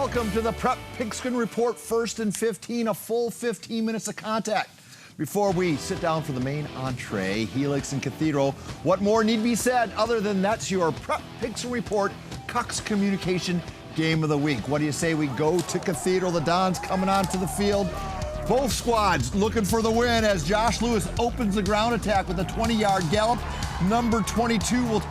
welcome to the Prep Pigskin Report, 1st and 15, a full 15 minutes of contact. Before we sit down for the main entree, Helix and Cathedral, what more need be said other than that's your Prep Pigskin Report Cox Communication Game of the Week. What do you say we go to Cathedral? The Dons coming onto the field. Both squads looking for the win as Josh Lewis opens the ground attack with a 20-yard gallop. Number 22 will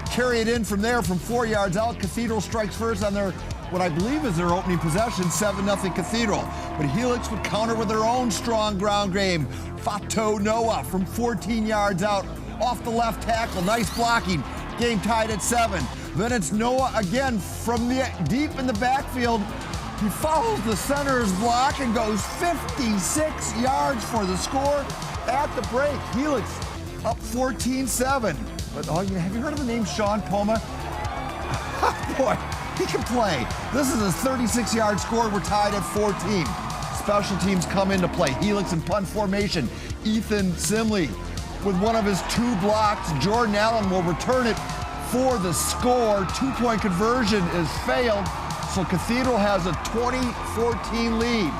carry it in from there from 4 yards out. Cathedral strikes first on their, what I believe is their opening possession, 7-0 Cathedral. But Helix would counter with their own strong ground game. Fato Noah from 14 yards out off the left tackle. Nice blocking. Game tied at 7. Then it's Noah again from the deep in the backfield. He follows the center's block and goes 56 yards for the score at the break. Helix up 14-7. But have you heard of the name Sean Poma? Boy, he can play. This is a 36-yard score. We're tied at 14. Special teams come into play. Helix in punt formation. Ethan Simley with one of his 2 blocks. Jordan Allen will return it for the score. 2-point conversion is failed. So Cathedral has a 20-14 lead.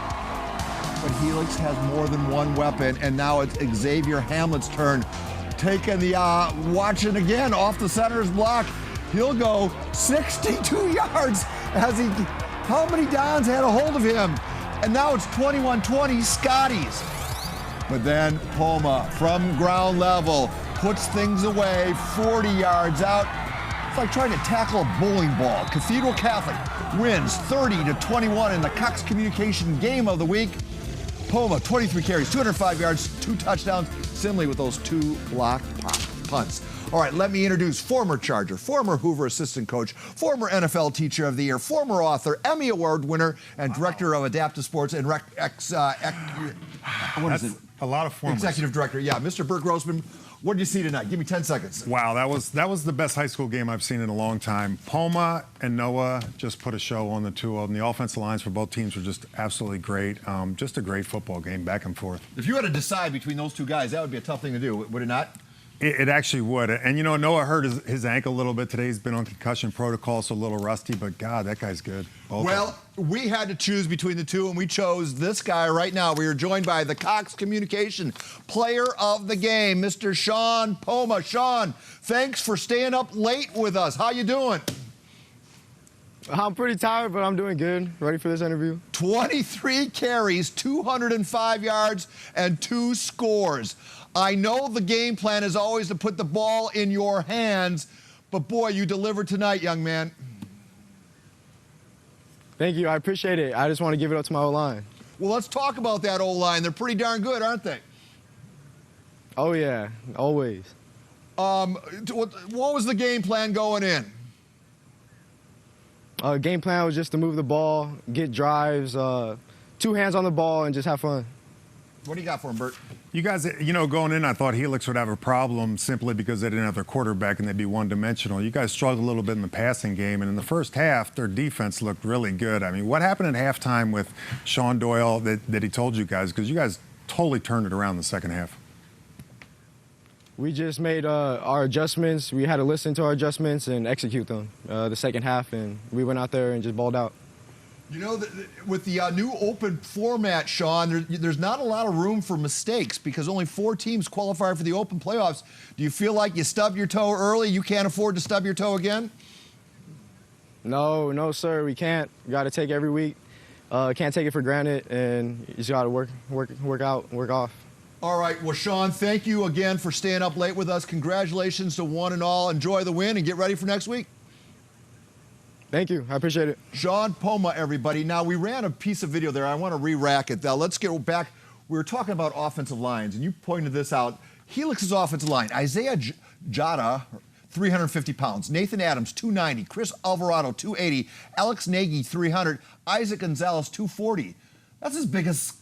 But Helix has more than one weapon, and now it's Xavier Hamlet's turn. Taking the, watching again off the center's block. He'll go 62 yards as how many Dons had a hold of him? And now it's 21-20 Scotties. But then Poma from ground level puts things away 40 yards out. It's like trying to tackle a bowling ball. Cathedral Catholic wins 30-21 in the Cox Communication Game of the Week. Poma, 23 carries, 205 yards, 2 touchdowns. Simley with those 2 blocked punts. All right, let me introduce former Charger, former Hoover assistant coach, former NFL Teacher of the Year, former author, Emmy Award winner, and director of Adaptive Sports and what is it? A lot of formers. Executive director, yeah. Mr. Burt Grossman, what did you see tonight? Give me 10 seconds. Wow, that was the best high school game I've seen in a long time. Poma and Noah just put a show on, the two of them. The offensive lines for both teams were just absolutely great. Just a great football game, back and forth. If you had to decide between those 2 guys, that would be a tough thing to do, would it not? It actually would. And, you know, Noah hurt his ankle a little bit today. He's been on concussion protocol, so a little rusty. But, God, that guy's good. Well, we had to choose between the 2, and we chose this guy right now. We are joined by the Cox Communication Player of the Game, Mr. Sean Poma. Sean, thanks for staying up late with us. How you doing? I'm pretty tired, but I'm doing good. Ready for this interview. 23 carries, 205 yards, and 2 scores. I know the game plan is always to put the ball in your hands, but boy, you delivered tonight, young man. Thank you. I appreciate it. I just want to give it up to my O-line. Well, let's talk about that O-line. They're pretty darn good, aren't they? Oh, yeah. Always. What was the game plan going in? Game plan was just to move the ball, get drives, 2 hands on the ball, and just have fun. What do you got for him, Bert? You guys, you know, going in, I thought Helix would have a problem simply because they didn't have their quarterback and they'd be one-dimensional. You guys struggled a little bit in the passing game, and in the first half, their defense looked really good. I mean, what happened at halftime with Sean Doyle that he told you guys? Because you guys totally turned it around in the second half. We just made our adjustments. We had to listen to our adjustments and execute them the second half, and we went out there and just balled out. You know, with the new open format, Sean, there's not a lot of room for mistakes because only 4 teams qualify for the open playoffs. Do you feel like you stubbed your toe early? You can't afford to stub your toe again? No, sir. We can't. We got to take every week. Can't take it for granted, and you just got to work out, work off. All right. Well, Sean, thank you again for staying up late with us. Congratulations to one and all. Enjoy the win and get ready for next week. Thank you. I appreciate it. Sean Poma, everybody. Now, we ran a piece of video there. I want to re-rack it. Now, let's get back. We were talking about offensive lines, and you pointed this out. Helix's offensive line, Isaiah Jada, 350 pounds. Nathan Adams, 290. Chris Alvarado, 280. Alex Nagy, 300. Isaac Gonzalez, 240. That's as big as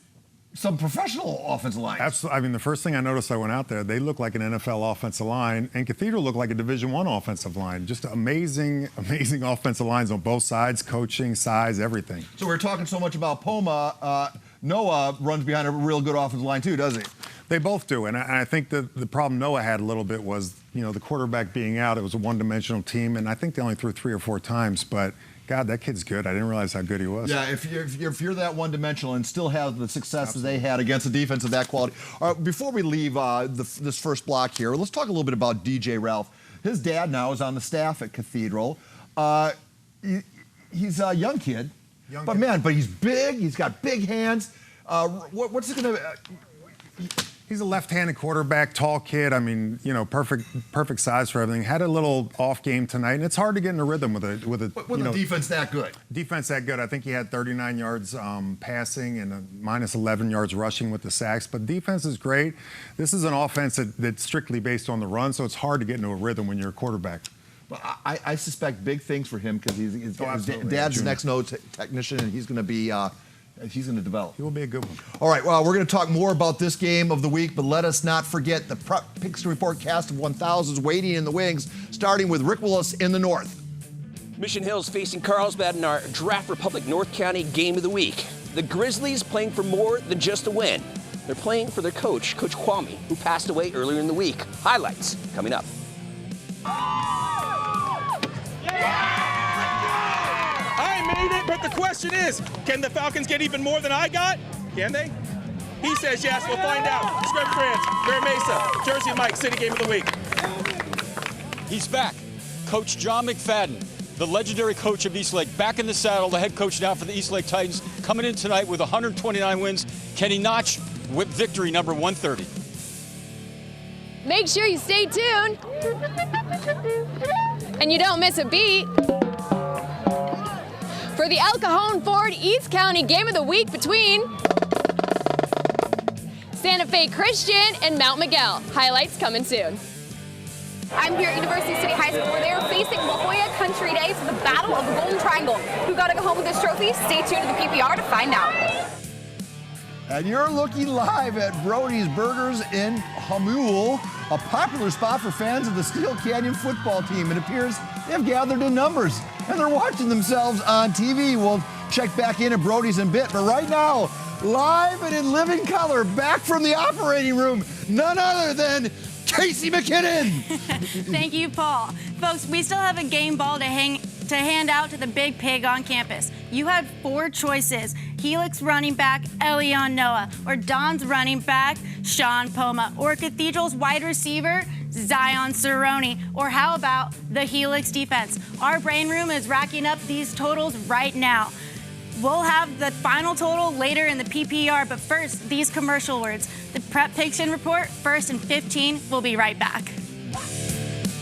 some professional offensive lines. Absolutely. I mean, the first thing I noticed I went out there, they look like an NFL offensive line, and Cathedral looked like a Division I offensive line. Just amazing, amazing offensive lines on both sides, coaching, size, everything. So we're talking so much about Poma. Noah runs behind a real good offensive line too, does he? They both do, and I think the problem Noah had a little bit was, you know, the quarterback being out. It was a one-dimensional team, and I think they only threw 3 or 4 times, but God, that kid's good. I didn't realize how good he was. Yeah, if you're that one-dimensional and still have the successes they had against a defense of that quality. All right, before we leave this first block here, let's talk a little bit about DJ Ralph. His dad now is on the staff at Cathedral. He's a young kid, but he's big. He's got big hands. What's it going to? He's a left-handed quarterback, tall kid. I mean, perfect size for everything. Had a little off game tonight, and it's hard to get in a rhythm with a defense that good. Defense that good. I think he had 39 yards passing and minus 11 yards rushing with the sacks. But defense is great. This is an offense that's strictly based on the run, so it's hard to get into a rhythm when you're a quarterback. Well, I suspect big things for him because his dad's next node technician, and he's going to be. He's going to develop. He will be a good one. All right, well, we're going to talk more about this game of the week, but let us not forget the Pigskin Report cast of 1,000 is waiting in the wings, starting with Rick Willis in the north. Mission Hill's facing Carlsbad in our Draft Republic North County Game of the Week. The Grizzlies playing for more than just a win. They're playing for their coach, Coach Kwame, who passed away earlier in the week. Highlights coming up. But the question is, can the Falcons get even more than I got? Can they? He says yes. We'll find out. Scrub France, Bear Mesa, Jersey Mike, City Game of the Week. He's back. Coach John McFadden, the legendary coach of Eastlake, back in the saddle, the head coach now for the Eastlake Titans, coming in tonight with 129 wins. Can he notch with victory number 130? Make sure you stay tuned and you don't miss a beat for the El Cajon Ford East County Game of the Week between Santa Fe Christian and Mount Miguel. Highlights coming soon. I'm here at University City High School where they're facing La Jolla Country Day for the Battle of the Golden Triangle. Who got to go home with this trophy? Stay tuned to the PPR to find out. And you're looking live at Brody's Burgers in Hamul, a popular spot for fans of the Steel Canyon football team. It appears they've gathered in numbers, and they're watching themselves on TV. We'll check back in at Brody's in a bit, but right now, live and in living color, back from the operating room, none other than Casey McKinnon. Thank you, Paul. Folks, we still have a game ball to hand out to the big pig on campus. You had 4 choices: Helix running back Elion Noah, or Don's running back Sean Poma, or Cathedral's wide receiver Zion Cerrone, or how about the Helix defense? Our brain room is racking up these totals right now. We'll have the final total later in the PPR, but first, these commercial words. The Prep Pigskin Report, 1st and 15, we'll be right back.